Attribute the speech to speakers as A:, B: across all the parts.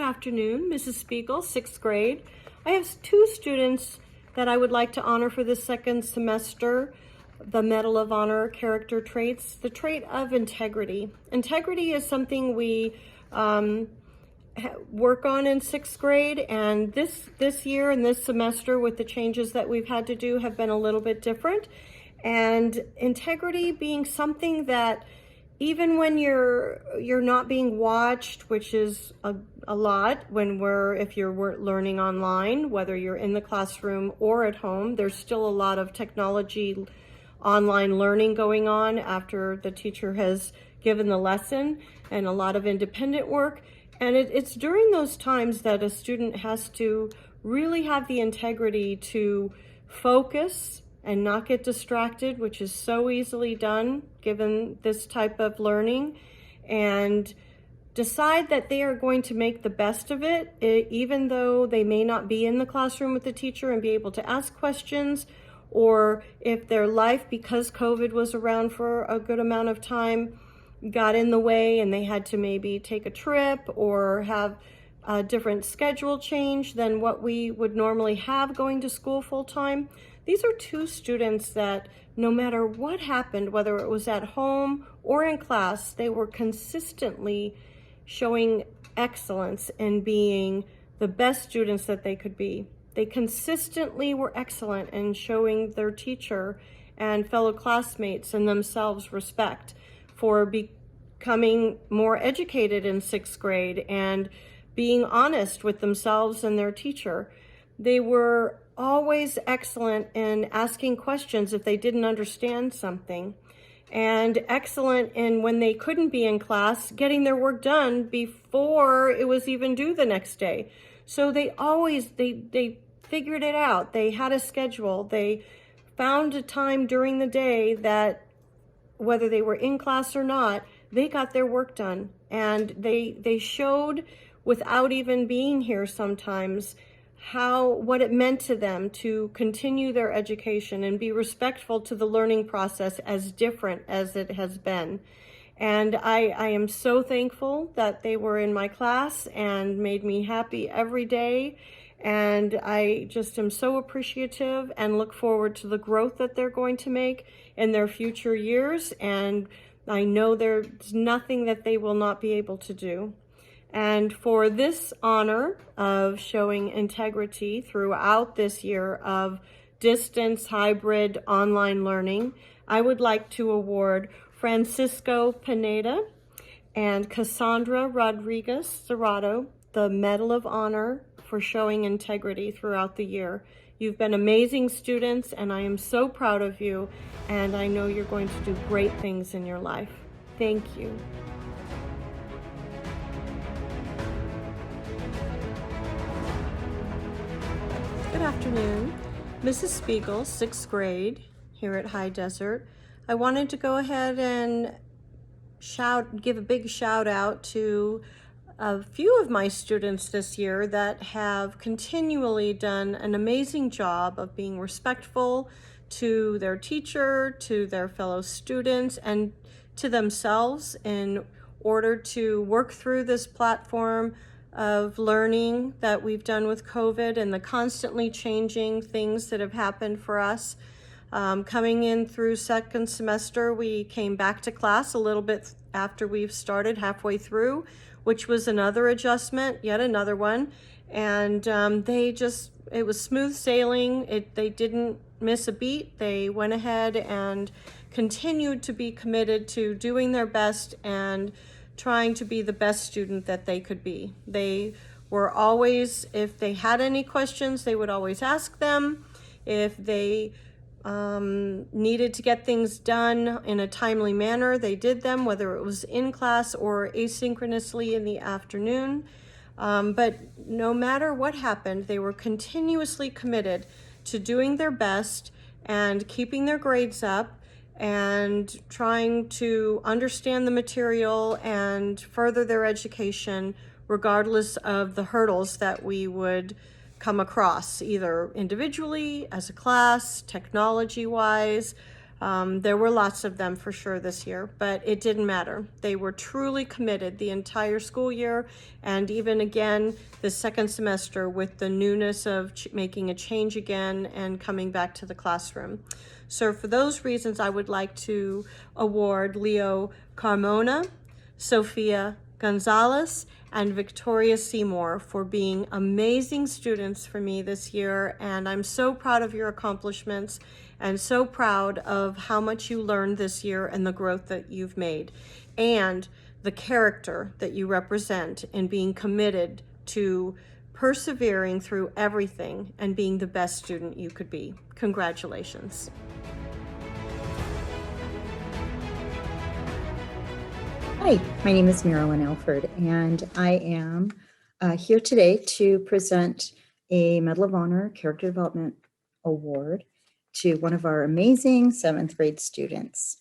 A: afternoon, Mrs. Spiegel, 6th grade. I have two students that I would like to honor for the second semester, the Medal of Honor character traits. The trait of integrity. Integrity is something we work on in 6th grade, and this year and this semester with the changes that we've had to do have been a little bit different. And integrity being something that even when you're not being watched, which is a lot if you're learning online, whether you're in the classroom or at home, there's still a lot of technology online learning going on after the teacher has given the lesson, and a lot of independent work. And it's during those times that a student has to really have the integrity to focus and not get distracted, which is so easily done given this type of learning, and decide that they are going to make the best of it, even though they may not be in the classroom with the teacher, and be able to ask questions, or if their life, because COVID was around for a good amount of time, got in the way and they had to maybe take a trip or have a different schedule change than what we would normally have going to school full-time. These are two students that no matter what happened, whether it was at home or in class, they were consistently showing excellence in being the best students that they could be. They consistently were excellent in showing their teacher and fellow classmates and themselves respect for becoming more educated in 6th grade and being honest with themselves and their teacher. They were always excellent in asking questions if they didn't understand something, and excellent in, when they couldn't be in class, getting their work done before it was even due the next day. So they figured it out. They had a schedule. They found a time during the day that, whether they were in class or not, they got their work done. And they showed, without even being here sometimes, what it meant to them to continue their education and be respectful to the learning process, as different as it has been. And I am so thankful that they were in my class and made me happy every day. And I just am so appreciative and look forward to the growth that they're going to make in their future years. And I know there's nothing that they will not be able to do. And for this honor of showing integrity throughout this year of distance, hybrid, online learning, I would like to award Francisco Pineda and Cassandra Rodriguez Serrato the Medal of Honor for showing integrity throughout the year. You've been amazing students, and I am so proud of you, and I know you're going to do great things in your life. Thank you. Good afternoon, Mrs. Spiegel, 6th grade here at High Desert. I wanted to go ahead and give a big shout out to a few of my students this year that have continually done an amazing job of being respectful to their teacher, to their fellow students, and to themselves in order to work through this platform of learning that we've done with COVID and the constantly changing things that have happened for us. Coming in through second semester, we came back to class a little bit after we've started, halfway through, which was another adjustment, yet another one. And it was smooth sailing. They didn't miss a beat. They went ahead and continued to be committed to doing their best and trying to be the best student that they could be. They were always, if they had any questions, they would always ask them. If they needed to get things done in a timely manner, they did them, whether it was in class or asynchronously in the afternoon. But no matter what happened, they were continuously committed to doing their best and keeping their grades up and trying to understand the material and further their education regardless of the hurdles that we would come across, either individually, as a class, technology-wise, There were lots of them for sure this year, but it didn't matter. They were truly committed the entire school year, and even again the second semester with the newness of making a change again and coming back to the classroom. So for those reasons, I would like to award Leo Carmona, Sophia Gonzalez, and Victoria Seymour for being amazing students for me this year. And I'm so proud of your accomplishments and so proud of how much you learned this year and the growth that you've made and the character that you represent in being committed to persevering through everything and being the best student you could be. Congratulations.
B: Hi, my name is Marilyn Alford, and I am here today to present a Medal of Honor Character Development Award to one of our amazing 7th grade students.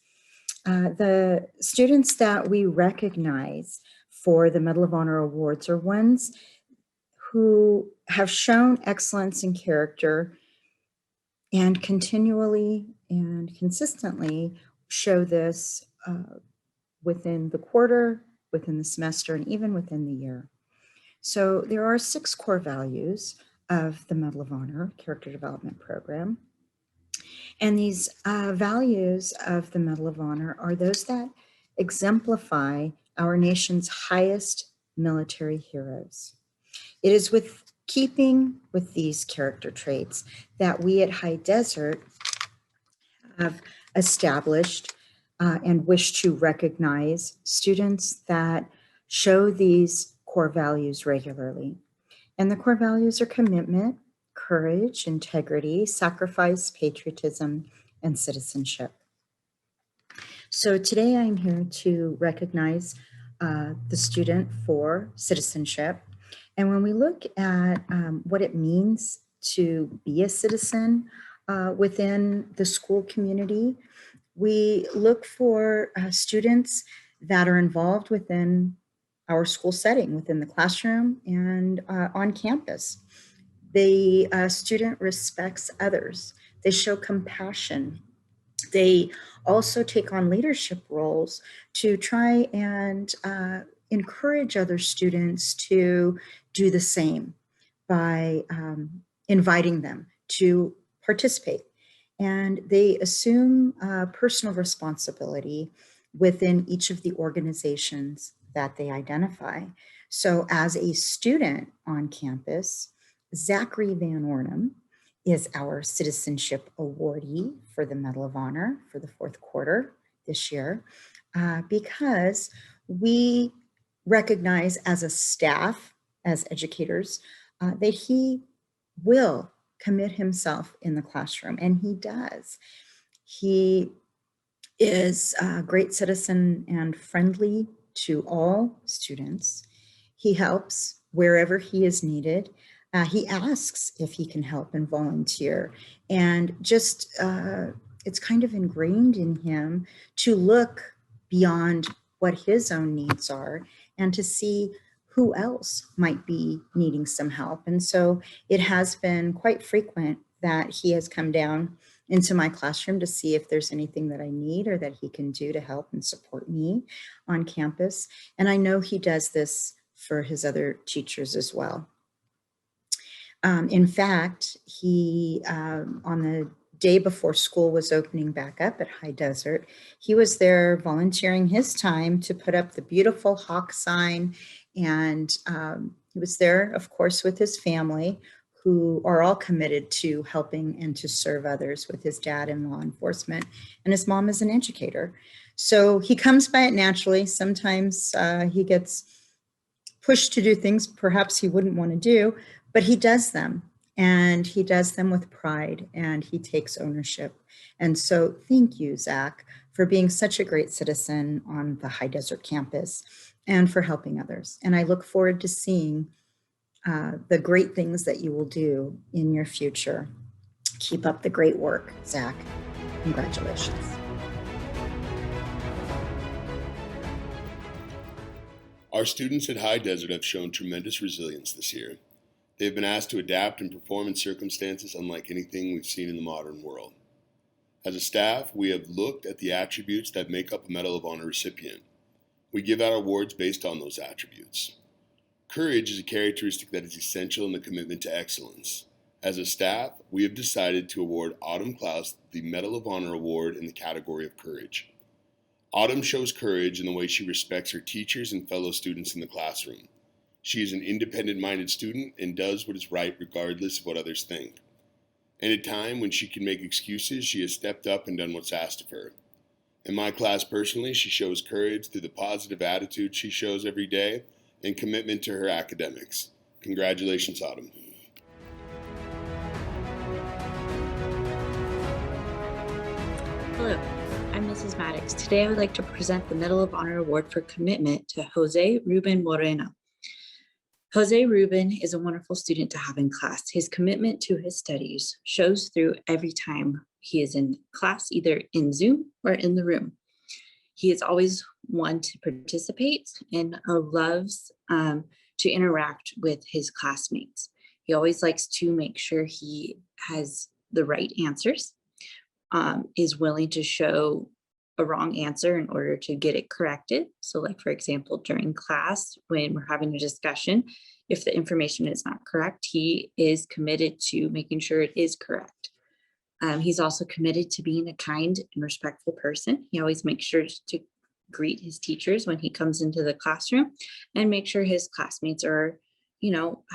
B: The students that we recognize for the Medal of Honor Awards are ones who have shown excellence in character and continually and consistently show this within the quarter, within the semester, and even within the year. So there are 6 core values of the Medal of Honor Character Development Program. And these values of the Medal of Honor are those that exemplify our nation's highest military heroes. It is with keeping with these character traits that we at High Desert have established and wish to recognize students that show these core values regularly. And the core values are commitment, courage, integrity, sacrifice, patriotism, and citizenship. So today I'm here to recognize the student for citizenship. And when we look at what it means to be a citizen within the school community, we look for students that are involved within our school setting, within the classroom and on campus. The student respects others. They show compassion. They also take on leadership roles to try and encourage other students to do the same by inviting them to participate. And they assume personal responsibility within each of the organizations that they identify. So as a student on campus, Zachary Van Ornum is our citizenship awardee for the Medal of Honor for the 4th quarter this year, because we recognize as a staff, as educators, that he will commit himself in the classroom, and he does. He is a great citizen and friendly to all students. He helps wherever he is needed. He asks if he can help and volunteer, and just it's kind of ingrained in him to look beyond what his own needs are and to see who else might be needing some help. And so it has been quite frequent that he has come down into my classroom to see if there's anything that I need or that he can do to help and support me on campus. And I know he does this for his other teachers as well. In fact, he, on the day before school was opening back up at High Desert, he was there volunteering his time to put up the beautiful hawk sign. And he was there, of course, with his family, who are all committed to helping and to serve others, with his dad in law enforcement, and his mom is an educator. So he comes by it naturally. Sometimes he gets pushed to do things perhaps he wouldn't want to do, but he does them. And he does them with pride, and he takes ownership. And so thank you, Zach, for being such a great citizen on the High Desert campus and for helping others. And I look forward to seeing the great things that you will do in your future. Keep up the great work, Zach. Congratulations.
C: Our students at High Desert have shown tremendous resilience this year. They've been asked to adapt and perform in circumstances unlike anything we've seen in the modern world. As a staff, we have looked at the attributes that make up a Medal of Honor recipient. We give out awards based on those attributes. Courage is a characteristic that is essential in the commitment to excellence. As a staff, we have decided to award Autumn Klaus the Medal of Honor Award in the category of courage. Autumn shows courage in the way she respects her teachers and fellow students in the classroom. She is an independent-minded student and does what is right regardless of what others think. In a time when she can make excuses, she has stepped up and done what's asked of her. In my class personally, she shows courage through the positive attitude she shows every day and commitment to her academics. Congratulations, Autumn.
D: Hello, I'm Mrs. Maddox. Today I would like to present the Medal of Honor Award for Commitment to Jose Ruben Moreno. Jose Ruben is a wonderful student to have in class. His commitment to his studies shows through every time he is in class, either in Zoom or in the room. He is always one to participate and loves to interact with his classmates. He always likes to make sure he has the right answers, is willing to show a wrong answer in order to get it corrected. So like, for example, during class, when we're having a discussion, if the information is not correct, he is committed to making sure it is correct. He's also committed to being a kind and respectful person. He always makes sure to greet his teachers when he comes into the classroom and make sure his classmates are,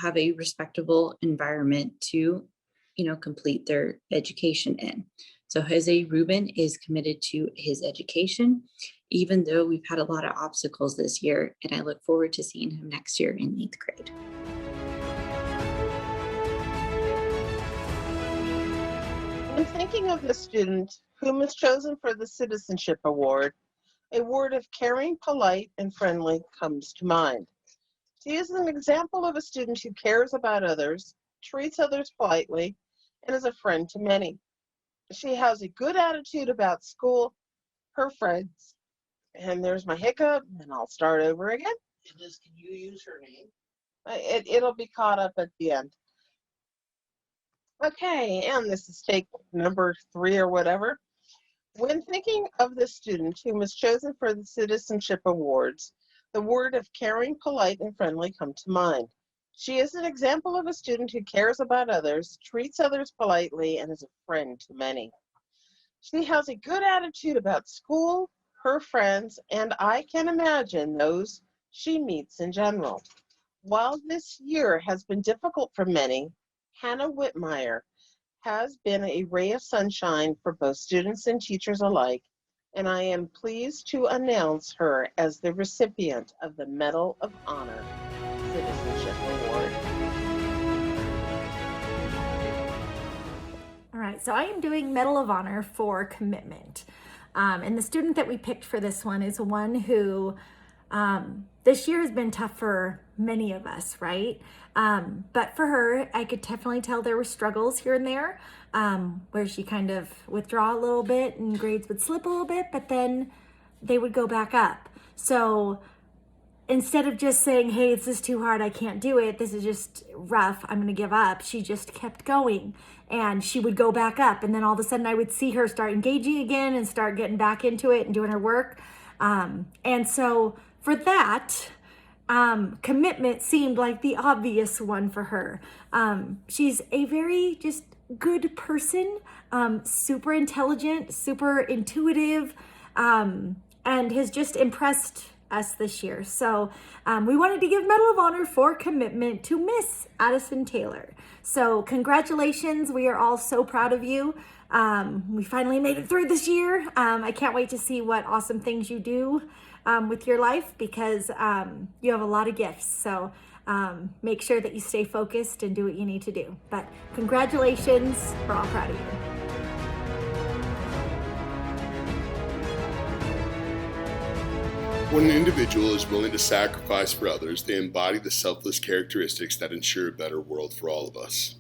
D: have a respectable environment to, complete their education in. So Jose Ruben is committed to his education, even though we've had a lot of obstacles this year, and I look forward to seeing him next year in 8th grade.
E: When thinking of the student whom is chosen for the Citizenship Award, a word of caring, polite, and friendly comes to mind. She is an example of a student who cares about others, treats others politely, and is a friend to many. She has a good attitude about school, her friends, and there's my hiccup, and I'll start over again. Can you use her name? It'll be caught up at the end. Okay, and this is take number 3 or whatever. When thinking of the student who was chosen for the Citizenship Awards, the word of caring, polite, and friendly come to mind. She is an example of a student who cares about others, treats others politely, and is a friend to many. She has a good attitude about school, her friends, and I can imagine those she meets in general. While this year has been difficult for many, Hannah Whitmire has been a ray of sunshine for both students and teachers alike, and I am pleased to announce her as the recipient of the Medal of Honor Citizenship Award.
F: All right, so I am doing Medal of Honor for commitment. And the student that we picked for this one is one who this year has been tough for many of us, right? But for her, I could definitely tell there were struggles here and there where she kind of withdraw a little bit and grades would slip a little bit, but then they would go back up. So instead of just saying, hey, this is too hard, I can't do it, this is just rough, I'm gonna give up, she just kept going and she would go back up. And then all of a sudden I would see her start engaging again and start getting back into it and doing her work. And so for that, commitment seemed like the obvious one for her. She's a very just good person, super intelligent, super intuitive, and has just impressed us this year. So we wanted to give Medal of Honor for commitment to Miss Addison Taylor. So congratulations. We are all so proud of you. We finally made it through this year. I can't wait to see what awesome things you do with your life because you have a lot of gifts. So make sure that you stay focused and do what you need to do. But congratulations. We're all proud of you.
C: When an individual is willing to sacrifice for others, they embody the selfless characteristics that ensure a better world for all of us.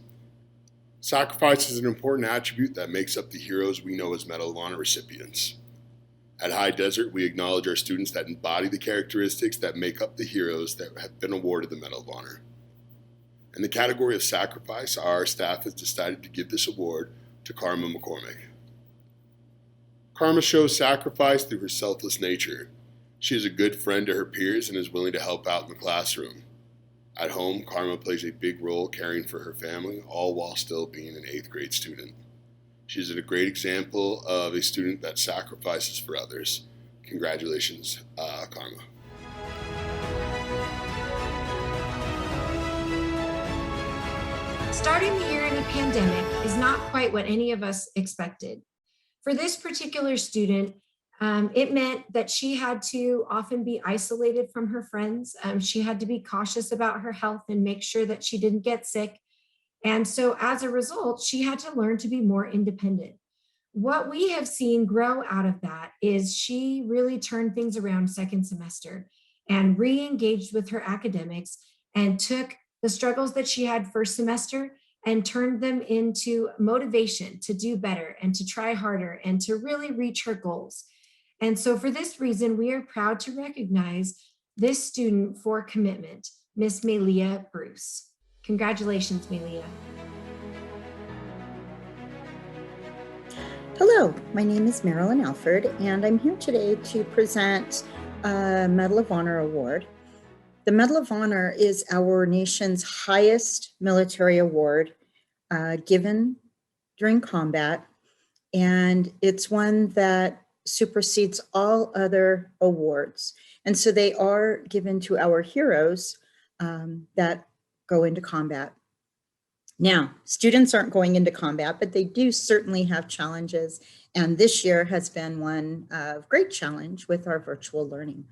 C: Sacrifice is an important attribute that makes up the heroes we know as Medal of Honor recipients. At High Desert, we acknowledge our students that embody the characteristics that make up the heroes that have been awarded the Medal of Honor. In the category of sacrifice, our staff has decided to give this award to Karma McCormick. Karma shows sacrifice through her selfless nature. She is a good friend to her peers and is willing to help out in the classroom. At home, Karma plays a big role caring for her family, all while still being an 8th grade student. She is a great example of a student that sacrifices for others. Congratulations, Karma.
G: Starting the year in a pandemic is not quite what any of us expected. For this particular student, it meant that she had to often be isolated from her friends. She had to be cautious about her health and make sure that she didn't get sick. And so as a result, she had to learn to be more independent. What we have seen grow out of that is she really turned things around second semester and re-engaged with her academics and took the struggles that she had first semester and turned them into motivation to do better and to try harder and to really reach her goals. And so for this reason, we are proud to recognize this student for commitment, Miss Melia Bruce. Congratulations, Melia.
B: Hello, my name is Marilyn Alford, and I'm here today to present a Medal of Honor award. The Medal of Honor is our nation's highest military award given during combat, and it's one that supersedes all other awards. And so they are given to our heroes that go into combat. Now, students aren't going into combat, but they do certainly have challenges. And this year has been one of great challenge with our virtual learning.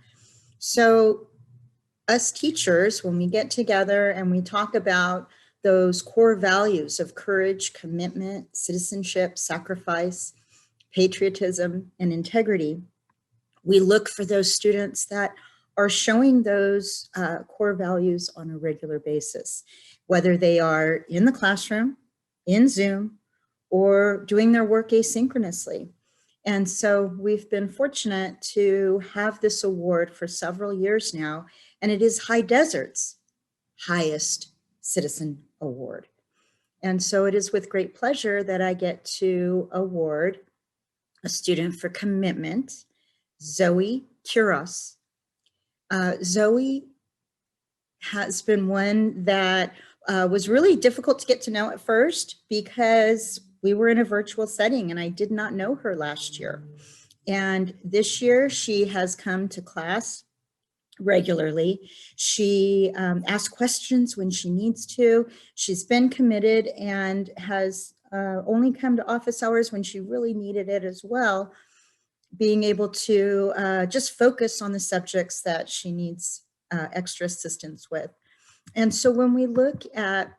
B: So us teachers, when we get together and we talk about those core values of courage, commitment, citizenship, sacrifice, patriotism, and integrity, we look for those students that are showing those core values on a regular basis, whether they are in the classroom, in Zoom, or doing their work asynchronously. And so we've been fortunate to have this award for several years now, and it is High Desert's highest citizen award. And so it is with great pleasure that I get to award a student for commitment, Zoe Kuros. Zoe has been one that was really difficult to get to know at first because we were in a virtual setting and I did not know her last year. And this year she has come to class regularly. She asks questions when she needs to. She's been committed and has only come to office hours when she really needed it as well, being able to just focus on the subjects that she needs extra assistance with. And so when we look at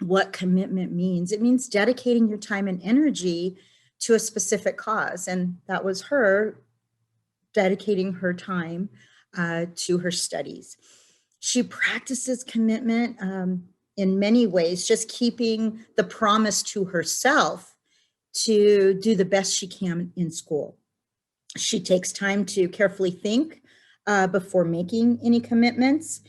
B: what commitment means, it means dedicating your time and energy to a specific cause. And that was her dedicating her time to her studies. She practices commitment in many ways, just keeping the promise to herself to do the best she can in school. She takes time to carefully think before making any commitments.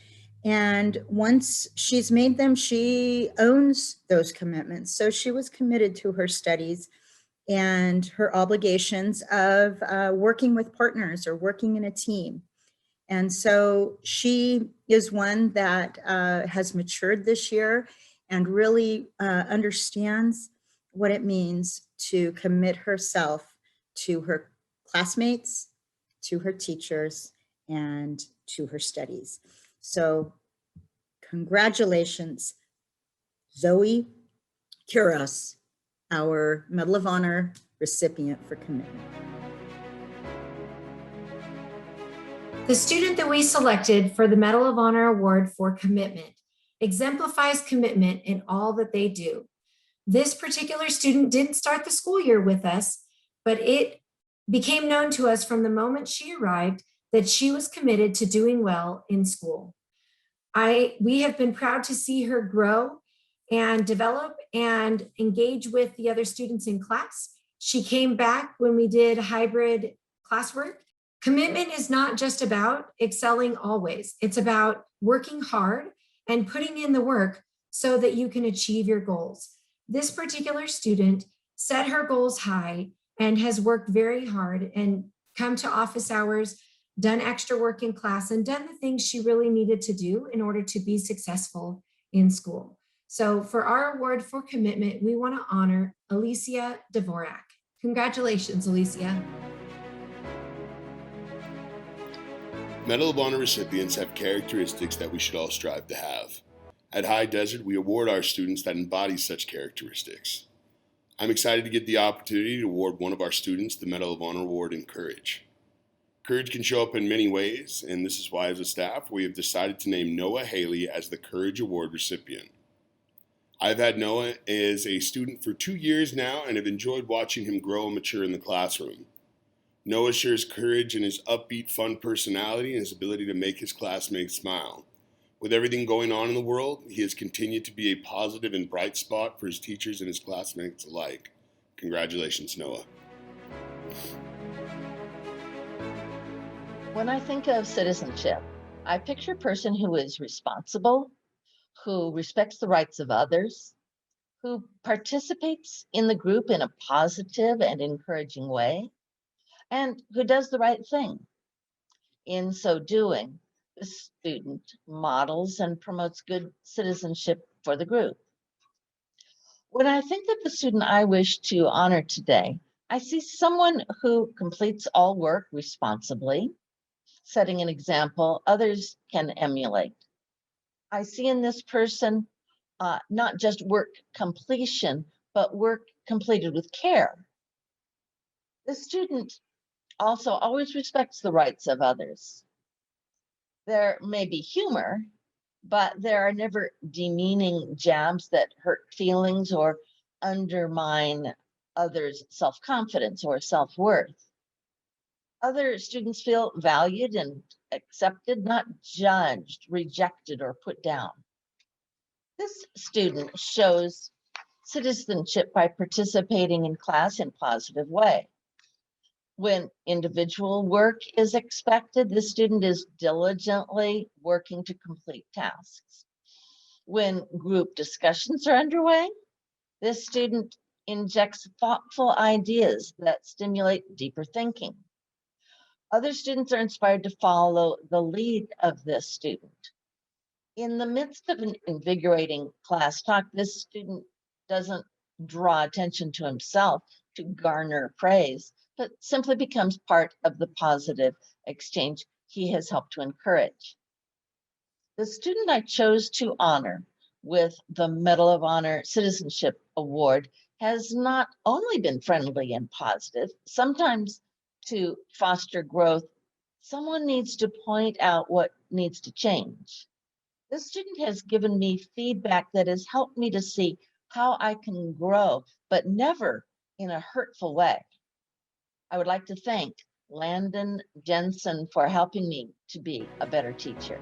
B: And once she's made them, she owns those commitments. So she was committed to her studies and her obligations of working with partners or working in a team. And so she is one that has matured this year and really understands what it means to commit herself to her classmates, to her teachers, and to her studies. So congratulations, Zoe Kuros, our Medal of Honor recipient for commitment.
G: The student that we selected for the Medal of Honor Award for commitment exemplifies commitment in all that they do. This particular student didn't start the school year with us, but it became known to us from the moment she arrived that she was committed to doing well in school. We have been proud to see her grow and develop and engage with the other students in class. She came back when we did hybrid classwork. Commitment is not just about excelling always. It's about working hard and putting in the work so that you can achieve your goals. This particular student set her goals high and has worked very hard and come to office hours, done extra work in class, and done the things she really needed to do in order to be successful in school. So for our award for commitment, we want to honor Alicia Dvorak. Congratulations, Alicia.
C: Medal of Honor recipients have characteristics that we should all strive to have. At High Desert, we award our students that embody such characteristics. I'm excited to get the opportunity to award one of our students the Medal of Honor Award in Courage. Courage can show up in many ways, and this is why as a staff, we have decided to name Noah Haley as the Courage Award recipient. I've had Noah as a student for 2 years now and have enjoyed watching him grow and mature in the classroom. Noah shares courage in his upbeat, fun personality and his ability to make his classmates smile. With everything going on in the world, he has continued to be a positive and bright spot for his teachers and his classmates alike. Congratulations, Noah.
H: When I think of citizenship, I picture a person who is responsible, who respects the rights of others, who participates in the group in a positive and encouraging way, and who does the right thing. In so doing, the student models and promotes good citizenship for the group. When I think of the student I wish to honor today, I see someone who completes all work responsibly, setting an example others can emulate. I see in this person not just work completion, but work completed with care. The student also always respects the rights of others. There may be humor, but there are never demeaning jabs that hurt feelings or undermine others' self-confidence or self-worth. Other students feel valued and accepted, not judged, rejected, or put down. This student shows citizenship by participating in class in a positive way. When individual work is expected, the student is diligently working to complete tasks. When group discussions are underway, this student injects thoughtful ideas that stimulate deeper thinking. Other students are inspired to follow the lead of this student. In the midst of an invigorating class talk, this student doesn't draw attention to himself to garner praise, but simply becomes part of the positive exchange he has helped to encourage. The student I chose to honor with the Medal of Honor Citizenship Award has not only been friendly and positive, sometimes to foster growth, someone needs to point out what needs to change. This student has given me feedback that has helped me to see how I can grow, but never in a hurtful way. I would like to thank Landon Jensen for helping me to be a better teacher.